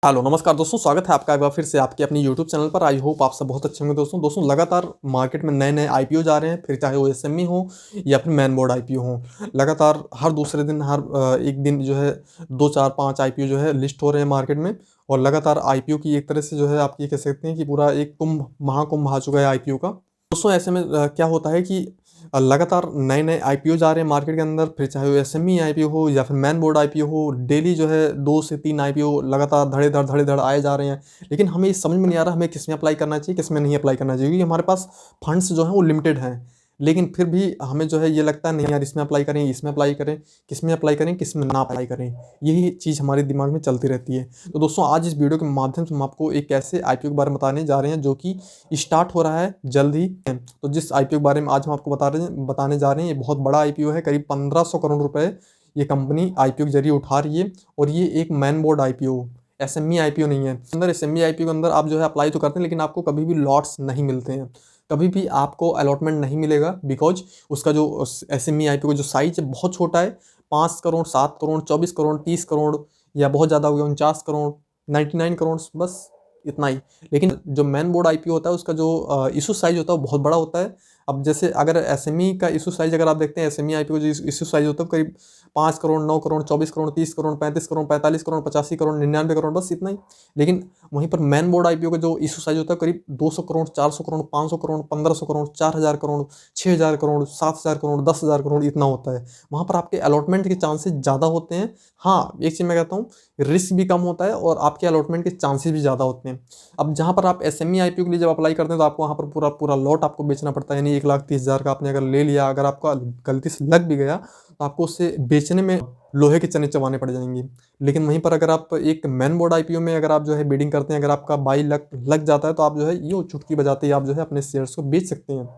Hello नमस्कार दोस्तों, स्वागत है आपका एक बार फिर से आपके अपनी यूट्यूब चैनल पर। आई होप आप सब बहुत अच्छे होंगे। दोस्तों लगातार मार्केट में नए नए आईपीओ जा रहे हैं, फिर चाहे वो एसएमई हो या फिर मेन बोर्ड आईपीओ हो। लगातार हर दूसरे दिन हर एक दिन जो है 2 4 5 आईपीओ जो है लिस्ट हो रहे हैं मार्केट में। और लगातार आईपीओ की एक तरह से जो है आप ये कह सकते हैं कि पूरा एक कुंभ महाकुंभ आ चुका है आईपीओ का। दोस्तों ऐसे में क्या होता है कि लगातार नए नए आईपीओ जा रहे हैं मार्केट के अंदर, फिर चाहे वो एसएमई आईपीओ हो या फिर मैन बोर्ड आईपीओ हो। डेली जो है 2 से 3 आईपीओ लगातार धड़े धड़ आए जा रहे हैं। लेकिन हमें ये समझ में नहीं आ रहा हमें किस में अप्लाई करना चाहिए, किस में नहीं अप्लाई करना चाहिए, क्योंकि हमारे पास फंड्स जो हैं वो लिमिटेड हैं। लेकिन फिर भी हमें जो है ये लगता है नहीं यार, इसमें अप्लाई करें, इसमें अप्लाई करें, किस में अप्लाई करें, किस में ना अप्लाई करें। यही चीज़ हमारे दिमाग में चलती रहती है। तो दोस्तों आज इस वीडियो के माध्यम से हम आपको एक ऐसे आईपीओ के बारे में बताने जा रहे हैं जो कि स्टार्ट हो रहा है जल्द ही। तो जिस आईपीओ के बारे में आज हम आपको बताने जा रहे हैं, ये बहुत बड़ा आईपीओ है। करीब 1500 करोड़ रुपए ये कंपनी आईपीओ के जरिए उठा रही है। और ये एक main board IPO, SME IPO नहीं है। अंदर एसएमई आईपीओ के अंदर आप जो है अप्लाई तो करते हैं, लेकिन आपको कभी भी लॉट्स नहीं मिलते हैं, कभी भी आपको अलॉटमेंट नहीं मिलेगा। बिकॉज उसका जो एसएमई आईपीओ का जो साइज है बहुत छोटा है। 5 करोड़, 7 करोड़, 24 करोड़, 30 करोड़, या बहुत ज़्यादा हो गया 49 करोड़, 99 करोड़, बस इतना ही। लेकिन जो मैन बोर्ड आईपीओ होता है उसका जो इशू साइज होता है वो बहुत बड़ा होता है। अब जैसे अगर एसएमई का इशू साइज अगर आप देखते हैं, एसएमई आईपीओ का जो इशू साइज होता है करीब 5 करोड़, 9 करोड़, 24 करोड़, 30 करोड़, 35 करोड़, 45 करोड़, 85 करोड़, 99 करोड़, बस इतना ही। लेकिन वहीं पर मैन बोर्ड आईपीओ का जो इशू साइज होता है करीब 200 करोड़, 400 करोड़, 500 करोड़, 1500 करोड़, 4000 करोड़, 6000 करोड़, 7000 करोड़, 10,000 करोड़, इतना होता है। वहाँ पर आपके अलॉटमेंट के चांसेस ज़्यादा होते हैं। हाँ, एक चीज़ मैं कहता हूँ, रिस्क भी कम होता है और आपके अलॉटमेंट के चांसेस भी ज़्यादा होते हैं। अब जहाँ पर आप एसएमई आईपीओ के लिए जब अप्लाई करते हैं तो आपको वहाँ पर पूरा पूरा लॉट आपको बेचना पड़ता है। यानी 1,30,000 का आपने अगर ले लिया, अगर आपका गलती से लग भी गया तो आपको उसे बेचने में लोहे के चने चबाने पड़ जाएंगे। लेकिन वहीं पर अगर आप एक मैन बोर्ड आईपीओ में अगर आप जो है बिडिंग करते हैं, अगर आपका बाई लग जाता है तो आप जो है यूँ चुटकी बजाते ही आप जो है अपने शेयर्स को बेच सकते हैं।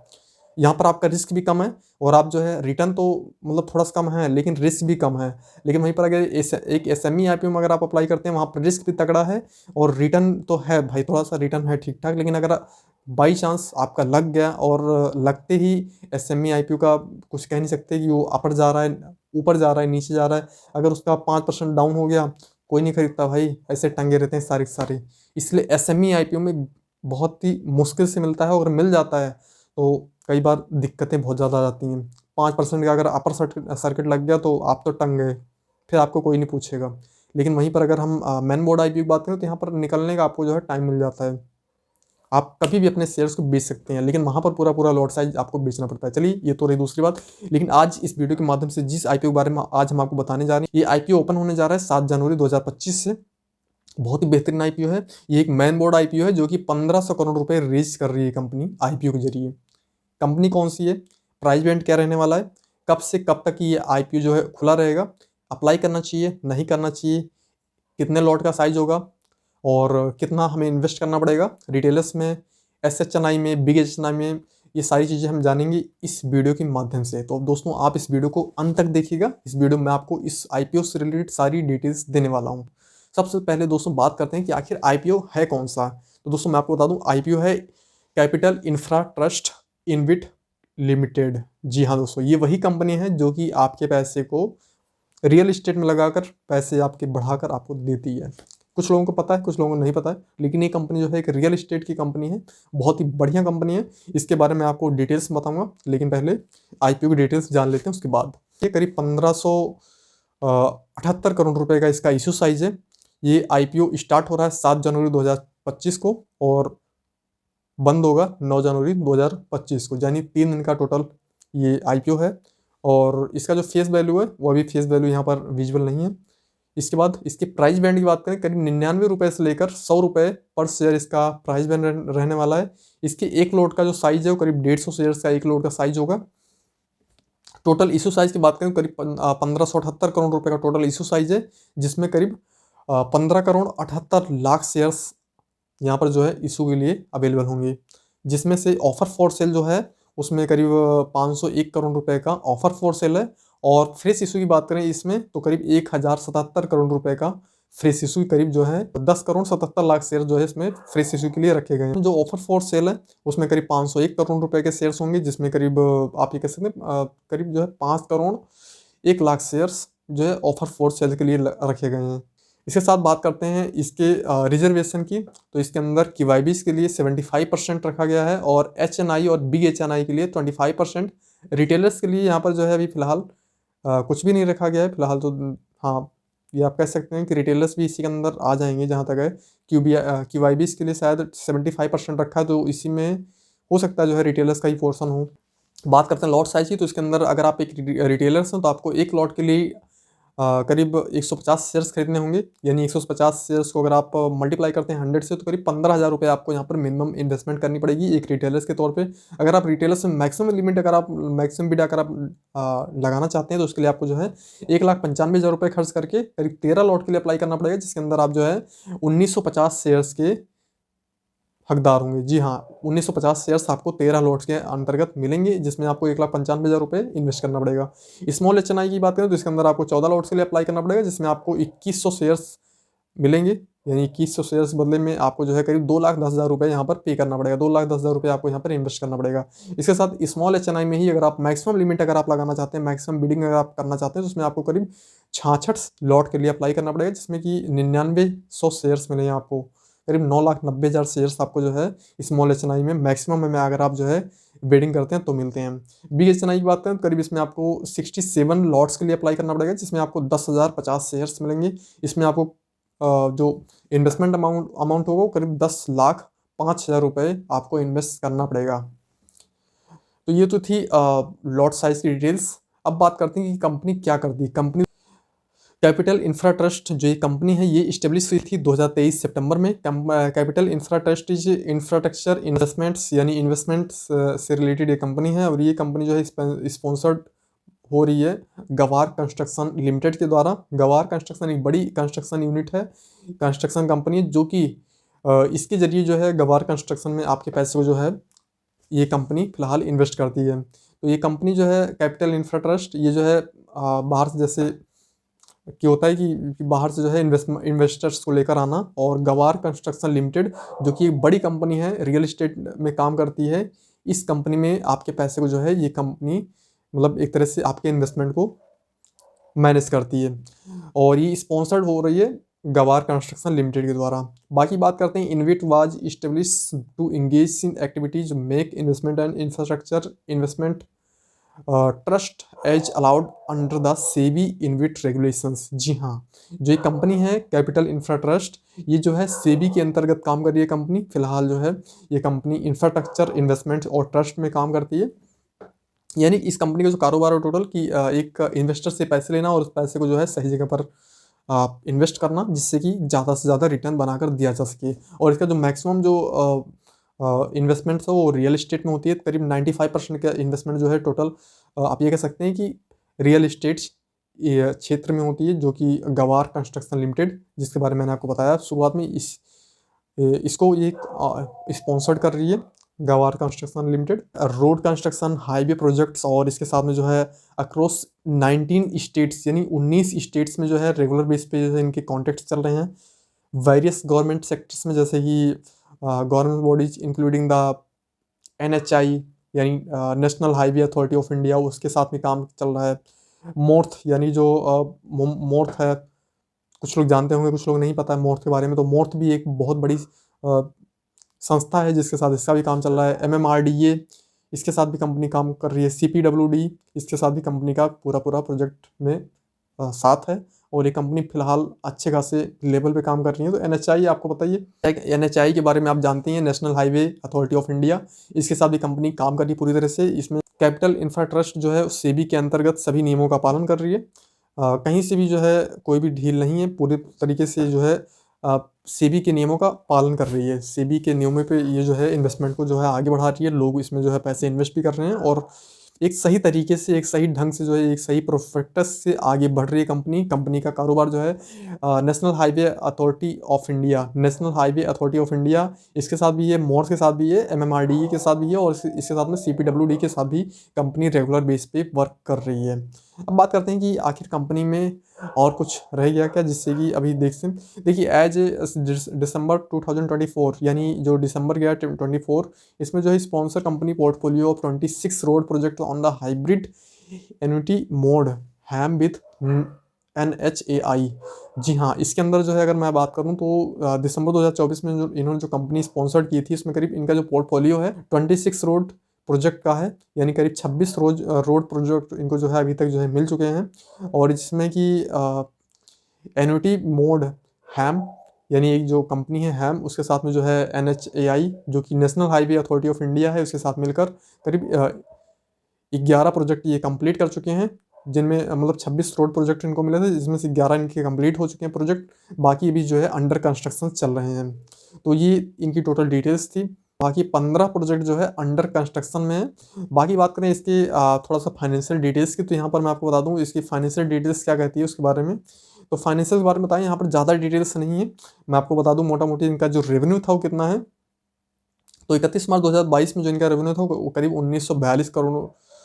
यहाँ पर आपका रिस्क भी कम है और आप जो है रिटर्न तो मतलब थोड़ा सा कम है, लेकिन रिस्क भी कम है। लेकिन वहीं पर अगर एक एसएमई आईपीओ में अगर आप अप्लाई करते हैं, वहाँ पर रिस्क भी तगड़ा है और रिटर्न तो है भाई, थोड़ा सा रिटर्न है ठीक ठाक। लेकिन अगर बाई चांस आपका लग गया और लगते ही एसएमई आईपीओ का कुछ कह नहीं सकते कि वो अपर जा रहा है, ऊपर जा रहा है, नीचे जा रहा है, अगर उसका 5% डाउन हो गया कोई नहीं खरीदता भाई, ऐसे टंगे रहते हैं सारे के सारे। इसलिए एसएमई आईपीओ में बहुत ही मुश्किल से मिलता है, और अगर मिल जाता है तो कई बार दिक्कतें बहुत ज़्यादा आ जाती हैं। 5% का अगर अपर सर्किट लग गया तो आप तो टंग गए, फिर आपको कोई नहीं पूछेगा। लेकिन वहीं पर अगर हम मैन बोर्ड आईपीओ की बात करें तो यहाँ पर निकलने का आपको जो है टाइम मिल जाता है। आप कभी भी अपने शेयर्स को बेच सकते हैं, लेकिन वहाँ पर पूरा पूरा लॉट साइज आपको बेचना पड़ता है। चलिए ये तो रही दूसरी बात। लेकिन आज इस वीडियो के माध्यम से जिस आईपीओ के बारे में आज हम आपको बताने जा रहे हैं, ये आईपीओ ओपन होने जा रहा है 7 जनवरी 2025 से। बहुत ही बेहतरीन आईपीओ है। ये एक मैन बोर्ड आईपीओ है जो कि 1500 करोड़ रुपए रेज कर रही है कंपनी आईपीओ के जरिए। कंपनी कौन सी है, प्राइस बैंड क्या रहने वाला है, कब से कब तक ये आईपीओ जो है खुला रहेगा, अप्लाई करना चाहिए नहीं करना चाहिए, कितने लॉट का साइज होगा और कितना हमें इन्वेस्ट करना पड़ेगा रिटेलर्स में, एसएचएनआई में, बिग एचएनआई में, ये सारी चीज़ें हम जानेंगे इस वीडियो के माध्यम से। तो दोस्तों आप इस वीडियो को अंत तक देखिएगा। इस वीडियो में आपको इस आईपीओ से रिलेटेड सारी डिटेल्स देने वाला हूँ। सबसे पहले दोस्तों बात करते हैं कि आखिर आईपीओ है कौन सा। तो दोस्तों मैं आपको बता दूं, आईपीओ है capital infra trust InvIT limited. जी हाँ दोस्तों, ये वही कंपनी है जो कि आपके पैसे को रियल इस्टेट में लगाकर पैसे आपके बढ़ाकर आपको देती है। कुछ लोगों को पता है, कुछ लोगों को नहीं पता है, लेकिन ये कंपनी जो है एक रियल इस्टेट की कंपनी है, बहुत ही बढ़िया कंपनी है। इसके बारे में आपको डिटेल्स बताऊंगा, लेकिन पहले आईपीओ की डिटेल्स जान लेते हैं उसके बाद। ये करीब 1578 करोड़ रुपए का इसका इशू साइज है। ये आईपीओ स्टार्ट हो रहा है 7 जनवरी 2025 को और बंद होगा 9 जनवरी 2025 को, यानी 3 दिन का टोटल ये आईपीओ है। और इसका जो फेस वैल्यू है वो अभी फेस वैल्यू यहाँ पर विजुअल नहीं है। इसके बाद इसके प्राइस बैंड की बात करें, करीब 99 रुपये से लेकर 100 रुपये पर शेयर इसका प्राइस बैंड रहने वाला है। इसके एक लोट का जो साइज है वो करीब 150 शेयर्स का एक लोट का साइज होगा। टोटल इशू साइज की बात करें करीब 1578 करोड़ रुपए का टोटल इशू साइज है, जिसमें करीब 15 करोड़ 78 लाख शेयर्स यहाँ पर जो है इशू के लिए अवेलेबल होंगे। जिसमें से ऑफर फॉर सेल जो है उसमें करीब 501 करोड़ रुपए का ऑफर फॉर सेल है। और फ्रेश इशू की बात करें इसमें तो करीब 1077 करोड़ रुपए का फ्रेश इशू करीब जो है 10 करोड़ 77 लाख शेयर जो है इसमें फ्रेश इशू के लिए रखे गए हैं। जो ऑफर फॉर सेल है उसमें करीब 501 करोड़ रुपए के शेयर्स होंगे, जिसमें करीब आप ये कह सकते हैं करीब जो है 5 करोड़ 1 लाख शेयर्स जो है ऑफर फॉर सेल के लिए रखे गए हैं। इसके साथ बात करते हैं इसके रिजर्वेशन की, तो इसके अंदर QIBs के लिए 75% रखा गया है और HNI और बिग HNI के लिए 25%। रिटेलर्स के लिए यहाँ पर जो है अभी फ़िलहाल कुछ भी नहीं रखा गया है फ़िलहाल तो। हाँ, ये आप कह सकते हैं कि रिटेलर्स भी इसी के अंदर आ जाएंगे जहाँ तक है। QIBs के लिए शायद 75% रखा है, तो इसी में हो सकता है जो है रिटेलर्स का ही पोर्शन हो। बात करते हैं लॉट साइज की, तो इसके अंदर अगर आप एक रिटेलर्स हैं तो आपको एक लॉट के लिए करीब 150 शेयर्स खरीदने होंगे। यानी 150 शेयर्स को अगर आप मल्टीप्लाई करते हैं 100 से, तो करीब 15,000 रुपये आपको यहाँ पर मिनिमम इन्वेस्टमेंट करनी पड़ेगी एक रिटेलर्स के तौर पे। अगर आप रिटेलर्स में मैक्सिमम लिमिट अगर आप मैक्सिमम बिड अगर आप लगाना चाहते हैं तो उसके लिए आपको जो है 1,95,000 रुपये खर्च करके करीब 13 लॉट के लिए अप्लाई करना पड़ेगा, जिसके अंदर आप जो है 1950 शेयर्स के हकदार होंगे। जी हाँ, 1950 शेयर्स आपको 13 लॉट्स के अंतर्गत मिलेंगे, जिसमें आपको 1,95,000 रुपये इन्वेस्ट करना पड़ेगा। स्मॉल HNI की बात करें तो इसके अंदर आपको 14 लॉट्स के लिए अप्लाई करना पड़ेगा, जिसमें आपको 2100 शेयर्स मिलेंगे। यानी 2100 शेयर्स बदले में आपको जो है करीब 2,10,000 रुपये यहाँ पर पे करना पड़ेगा। 2,10,000 रुपये आपको यहाँ पर इन्वेस्ट करना पड़ेगा। इसके साथ स्मॉल HNI में ही अगर आप मैक्सिमम लिमिट अगर आप लगाना चाहते हैं, मैक्सिमम बिडिंग अगर आप करना चाहते हैं, तो उसमें आपको करीब 66 लॉट के लिए अप्लाई करना पड़ेगा, जिसमें कि 9900 शेयर्स मिलेंगे आपको। करीब 9,90,000 शेयर्स आपको जो है स्मॉल HNI में मैक्सिमम में अगर आप जो है बिडिंग करते हैं तो मिलते हैं। बिग HNI की बात करें तो करीब इसमें आपको 67 लॉट्स के लिए अप्लाई करना पड़ेगा, जिसमें आपको 10,050 शेयर्स मिलेंगे। इसमें आपको जो इन्वेस्टमेंट अमाउंट होगा वो करीब 10,05,000 रुपये आपको इन्वेस्ट करना पड़ेगा। तो ये तो थी लॉट साइज की डिटेल्स। अब बात करते हैं कि कंपनी क्या करती है। कंपनी कैपिटल इंफ्रा ट्रस्ट जो ये कंपनी है ये इस्टेब्लिश हुई थी 2023 सितंबर में। Capital infra trust is infrastructure investments, यानी इन्वेस्टमेंट्स से रिलेटेड ये कंपनी है। और ये कंपनी जो है स्पॉन्सर्ड हो रही है गवार कंस्ट्रक्शन लिमिटेड के द्वारा। गवार कंस्ट्रक्शन एक बड़ी कंस्ट्रक्शन यूनिट है, कंस्ट्रक्शन कंपनी है, जो कि इसके जरिए जो है गवार कंस्ट्रक्शन में आपके पैसे को जो है ये कंपनी फिलहाल इन्वेस्ट करती है। तो ये कंपनी जो है कैपिटल इंफ्रा ट्रस्ट, ये जो है बाहर से जैसे कि होता है कि बाहर से जो है इन्वेस्टर्स को लेकर आना, और गवार कंस्ट्रक्शन लिमिटेड जो कि एक बड़ी कंपनी है, रियल इस्टेट में काम करती है। इस कंपनी में आपके पैसे को जो है ये कंपनी मतलब एक तरह से आपके इन्वेस्टमेंट को मैनेज करती है, और ये स्पॉन्सर्ड हो रही है गवार कंस्ट्रक्शन लिमिटेड के द्वारा। बाकी बात करते हैं, InvIT was establish to engage in activities make investment and infrastructure investment trust as allowed under the SEBI InvIT regulations. जी हाँ, जो ये कंपनी है कैपिटल इंफ्रा ट्रस्ट, ये जो है सेबी के अंतर्गत काम कर रही है कंपनी। फिलहाल जो है ये कंपनी इंफ्रास्ट्रक्चर इन्वेस्टमेंट और ट्रस्ट में काम करती है। यानी इस कंपनी का जो कारोबार है टोटल कि एक इन्वेस्टर से पैसे लेना और उस पैसे को जो है सही जगह पर इन्वेस्ट करना, जिससे कि ज़्यादा से ज़्यादा रिटर्न बनाकर दिया जा सके। और इसका जो मैक्सिमम जो इन्वेस्टमेंट्स है वो रियल इस्टेट में होती है। करीब 95% का इन्वेस्टमेंट जो है टोटल आप ये कह सकते हैं कि रियल इस्टेट क्षेत्र में होती है, जो कि गवार कंस्ट्रक्शन लिमिटेड, जिसके बारे में मैंने आपको बताया शुरुआत में, इसको ये स्पॉन्सर्ड कर रही है गवार construction limited. Road construction, highway projects, और इसके साथ में जो है अक्रॉस 19 स्टेट्स यानी 19 स्टेट्स में जो है रेगुलर बेस पे जो है इनके कॉन्ट्रैक्ट्स चल रहे हैं। वेरियस गवर्नमेंट सेक्टर्स में, जैसे कि government bodies including the NHI यानी national highway authority of India, उसके साथ में काम चल रहा है। मोर्थ यानी जो मोर्थ है, कुछ लोग जानते होंगे कुछ लोग नहीं पता है मोर्थ के बारे में। तो मोर्थ भी एक बहुत बड़ी संस्था है जिसके साथ इसका भी काम चल रहा है। MMRDA, इसके साथ भी कंपनी काम कर रही है। CPWD, इसके साथ भी कंपनी का पूरा प्रोजेक्ट में साथ है, और ये कंपनी फिलहाल अच्छे खासे लेवल पे काम कर रही है। तो NHI आपको पता ही है, NHI के बारे में आप जानते हैं, national highway authority of India, इसके साथ भी कंपनी काम कर रही है पूरी तरह से। इसमें कैपिटल इंफ्रा ट्रस्ट जो है सेबी के अंतर्गत सभी नियमों का पालन कर रही है। कहीं से भी जो है कोई भी ढील नहीं है, पूरे तरीके से जो है सेबी के नियमों का पालन कर रही है। सेबी के नियमों पे ये जो है इन्वेस्टमेंट को जो है आगे बढ़ा रही है। लोग इसमें जो है पैसे इन्वेस्ट भी कर रहे हैं, और एक सही तरीके से, एक सही ढंग से जो है एक सही प्रोस्पेक्टस से आगे बढ़ रही है कंपनी का कारोबार जो है national highway authority of India, national highway authority of India, इसके साथ भी है, मोर्स के साथ भी है, MMRDA के साथ भी है, और इसके साथ में CPWD के साथ भी कंपनी रेगुलर बेस पे वर्क कर रही है। अब बात करते हैं कि आखिर कंपनी में और कुछ रह गया क्या, जिससे कि अभी देखिए एज दिसंबर 2024 यानी जो दिसंबर गया 24, इसमें जो है sponsor company portfolio of 26 road project on the hybrid annuity mode ham with NHAI। जी हाँ, इसके अंदर जो है अगर मैं बात करूँ तो दिसंबर 2024 में जो इन्होंने जो कंपनी स्पॉन्सर्ड की थी, उसमें करीब इनका जो पोर्टफोलियो है 26 रोड प्रोजेक्ट का है, यानी करीब 26 रोड प्रोजेक्ट इनको जो है अभी तक जो है मिल चुके हैं। और जिसमें कि एन्युटी मोड हैम, यानी एक जो कंपनी है हैम, उसके साथ में जो है NHAI जो कि national highway authority of India है, उसके साथ मिलकर करीब 11 प्रोजेक्ट ये कंप्लीट कर चुके हैं, जिनमें मतलब 26 रोड प्रोजेक्ट इनको मिले थे, जिसमें से 11 इनके कंप्लीट हो चुके हैं प्रोजेक्ट, बाकी भी जो है अंडर कंस्ट्रक्शन चल रहे हैं। तो ये इनकी टोटल डिटेल्स थी। बाकी 15 प्रोजेक्ट जो है अंडर कंस्ट्रक्शन में है। बाकी बात करें इसकी थोड़ा सा फाइनेंशियल डिटेल्स की, तो यहाँ पर मैं आपको बता दूँ इसकी फाइनेंशियल डिटेल्स क्या कहती है उसके बारे में। तो फाइनेंशियल के बारे में बताएं, यहाँ पर ज़्यादा डिटेल्स नहीं है, मैं आपको बता दूँ मोटा मोटी इनका जो रेवेन्यू था वो कितना है। तो 31 मार्च 2022 में जो इनका रेवेन्यू था वो करीब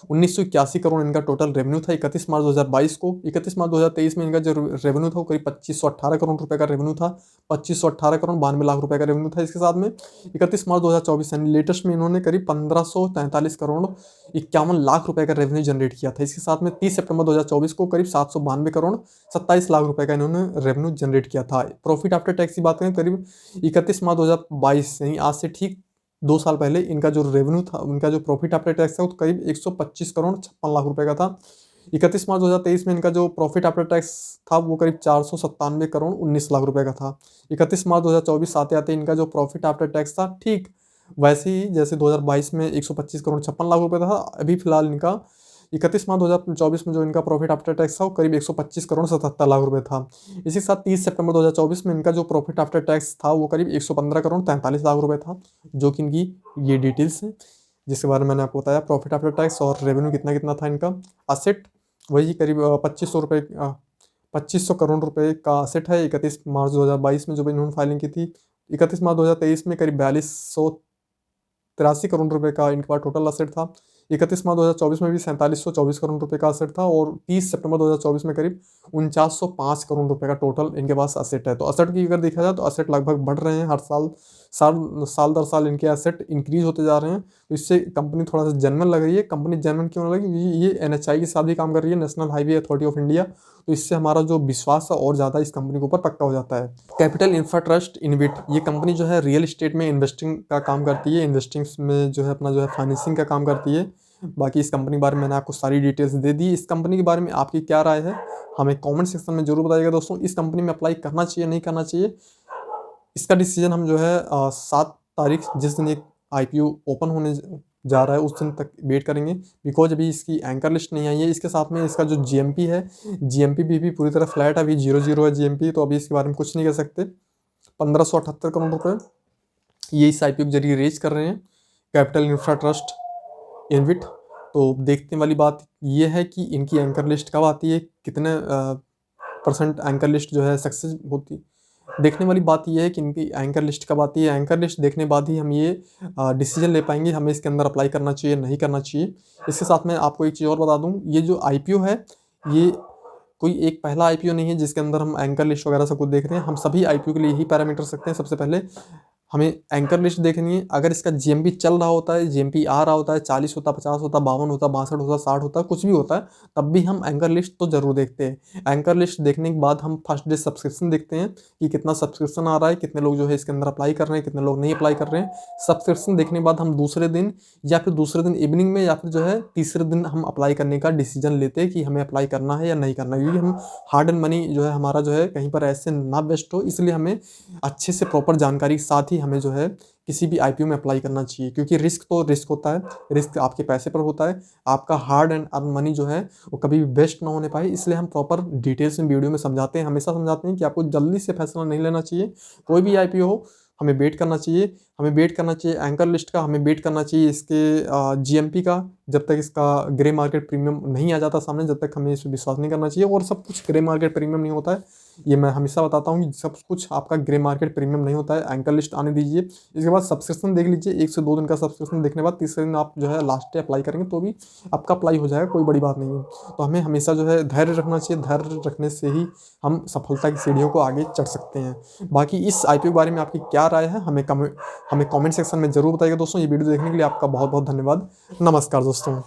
1981 करोड़ इनका टोटल रेवेन्यू था 31 मार्च 2022 को। 31 मार्च 2023 में इनका जो रेवेन्यू था वो करीब 2518 करोड़ रुपए का रेवेन्यू था। 2518 करोड़ 92 लाख रुपए का रेवेन्यू था। इसके साथ में 31 मार्च 2024 यानी लेटेस्ट में इन्होंने करीब 1543 करोड़ 51 लाख रुपए का रेवेन्यू जनरेट किया था। इसके साथ में 30 सितंबर 2024 को करीब 792 करोड़ 27 लाख रुपए का इन्होंने रेवेन्यू जनरेट किया था। प्रॉफिट आफ्टर टैक्स की बात करें, करीब 31 मार्च 2022 यानी आज से ठीक 2 साल पहले इनका जो रेवेन्यू था, उनका जो प्रॉफिट आफ्टर टैक्स था वो करीब 125 करोड़ 56 लाख रुपए का था। 31 मार्च 2023 में इनका जो प्रॉफिट आफ्टर टैक्स था वो करीब 497 करोड़ 19 लाख रुपए का था। 31 मार्च 2024 आते आते इनका जो प्रॉफिट आफ्टर टैक्स था ठीक वैसे ही जैसे 2022 में 125 करोड़ 56 लाख रुपए था। अभी फिलहाल इनका 31 मार्च 2024 में जो इनका प्रॉफिट आफ्टर टैक्स था वो करीब 125 करोड़ 77 लाख रुपए था। इसी के साथ 30 सितंबर 2024 में इनका जो प्रॉफिट आफ्टर टैक्स था वो करीब 115 करोड़ 43 लाख रुपए था, जो कि इनकी ये डिटेल्स हैं जिसके बारे में मैंने आपको बताया। प्रॉफिट आफ्टर टैक्स और रेवेन्यू कितना कितना था इनका। असेट वही करीब 2500 करोड़ रुपए का असेट है 31 मार्च 2022 में जो इन्होंने फाइलिंग की थी। 31 मार्च 2023 में करीब 4283 करोड़ रुपए का इनके पास टोटल असेट था। 31 मार्च 2024 में भी 4724 करोड़ रुपए का असेट था। और 30 सितंबर 2024 में करीब 4905 करोड़ रुपए का टोटल इनके पास असेट है। तो असेट की अगर देखा जाए तो असेट लगभग बढ़ रहे हैं हर साल दर साल इनके असेट इंक्रीज होते जा रहे हैं। तो इससे कंपनी थोड़ा सा जेन्युइन लग रही है। कंपनी जेन्युइन क्यों लगी? ये NHAI के साथ भी काम कर रही है, national highway authority of India. तो इससे हमारा जो विश्वास है और ज़्यादा इस कंपनी के ऊपर पक्का हो जाता है। कैपिटल इंफ्रा ट्रस्ट इनविट, ये कंपनी जो है रियल एस्टेट में इन्वेस्टिंग का काम करती है, इन्वेस्टिंग में जो है अपना जो है फाइनेंसिंग का काम करती है। बाकी इस कंपनी के बारे में मैंने आपको सारी डिटेल्स दे दी। इस कंपनी के बारे में आपकी क्या राय है हमें कमेंट सेक्शन में जरूर बताइएगा दोस्तों। इस कंपनी में अप्लाई करना चाहिए नहीं करना चाहिए, इसका डिसीजन हम जो है 7 तारीख जिस दिन एक IPO ओपन होने जा रहा है उस दिन तक वेट करेंगे, बिकॉज अभी इसकी एंकर लिस्ट नहीं आई है। इसके साथ में इसका जो GMP है, GMP भी पूरी तरह फ्लैट है, अभी 0 है GMP, तो अभी इसके बारे में कुछ नहीं कह सकते। 1578 करोड़ रुपए ये इस IPO के जरिए रेज कर रहे हैं कैपिटल इंफ्रा ट्रस्ट इनविट। तो देखने वाली बात ये है कि इनकी एंकर लिस्ट कब आती है, कितने % एंकर लिस्ट जो है सक्सेस होती। देखने वाली बात यह है कि इनकी एंकर लिस्ट कब आती है। एंकर लिस्ट देखने बाद ही हम ये डिसीजन ले पाएंगे हमें इसके अंदर अप्लाई करना चाहिए नहीं करना चाहिए। इसके साथ में आपको एक चीज़ और बता दूं, ये जो IPO है ये कोई एक पहला IPO नहीं है जिसके अंदर हम एंकर लिस्ट वगैरह सब कुछ देख रहे हैं। हम सभी IPO के लिए यही पैरामीटर सकते हैं। सबसे पहले हमें एंकर लिस्ट देखनी है। अगर इसका GMP चल रहा होता है, GMP आ रहा होता है, 40 होता, 50 होता, 52 होता, 62 होता, 60 होता, कुछ भी होता है, तब भी हम एंकर लिस्ट तो जरूर देखते हैं। एंकर लिस्ट देखने के बाद हम फर्स्ट डे सब्सक्रिप्शन देखते हैं कि कितना सब्सक्रिप्शन आ रहा है, कितने लोग जो है इसके अंदर अप्लाई कर रहे हैं, कितने लोग नहीं अप्लाई कर रहे हैं। सब्सक्रिप्शन देखने के बाद हम दूसरे दिन या फिर दूसरे दिन इवनिंग में या फिर जो है तीसरे दिन हम अप्लाई करने का डिसीजन लेते हैं कि हमें अप्लाई करना है या नहीं करना है, क्योंकि हम हार्ड एंड मनी जो है हमारा जो है कहीं पर ऐसे ना वेस्ट हो, इसलिए हमें अच्छे से प्रॉपर जानकारी के साथ ही हमें जो है किसी भी IPO में अप्लाई करना चाहिए। क्योंकि रिस्क तो रिस्क होता है, रिस्क आपके पैसे पर होता है, आपका हार्ड एंड अर्न मनी जो है वो कभी भी वेस्ट ना होने पाए, इसलिए हम प्रॉपर डिटेल्स में वीडियो में समझाते हैं, हमेशा समझाते हैं कि आपको जल्दी से फैसला नहीं लेना चाहिए। कोई भी IPO हो हमें वेट करना चाहिए, हमें वेट करना चाहिए एंकर लिस्ट का, हमें वेट करना चाहिए इसके GMP का। जब तक इसका ग्रे मार्केट प्रीमियम नहीं आ जाता सामने, जब तक हमें इस पर विश्वास नहीं करना चाहिए। और सब कुछ ग्रे मार्केट प्रीमियम नहीं होता है, ये मैं हमेशा बताता हूँ कि सब कुछ आपका ग्रे मार्केट प्रीमियम नहीं होता है। एंकर लिस्ट आने दीजिए, इसके बाद सब्सक्रिप्शन देख लीजिए। 1 से 2 दिन का सब्सक्रिप्शन देखने के बाद तीसरे दिन आप जो है लास्ट डे अप्लाई करेंगे तो भी आपका अप्लाई हो जाएगा, कोई बड़ी बात नहीं है। तो हमें हमेशा जो है धैर्य रखना चाहिए, धैर्य रखने से ही हम सफलता की सीढ़ियों को आगे चढ़ सकते हैं। बाकी इस IPO के बारे में आपकी क्या राय है हमें कमेंट सेक्शन में जरूर बताइएगा दोस्तों। ये वीडियो देखने के लिए आपका बहुत बहुत धन्यवाद। नमस्कार दोस्तों।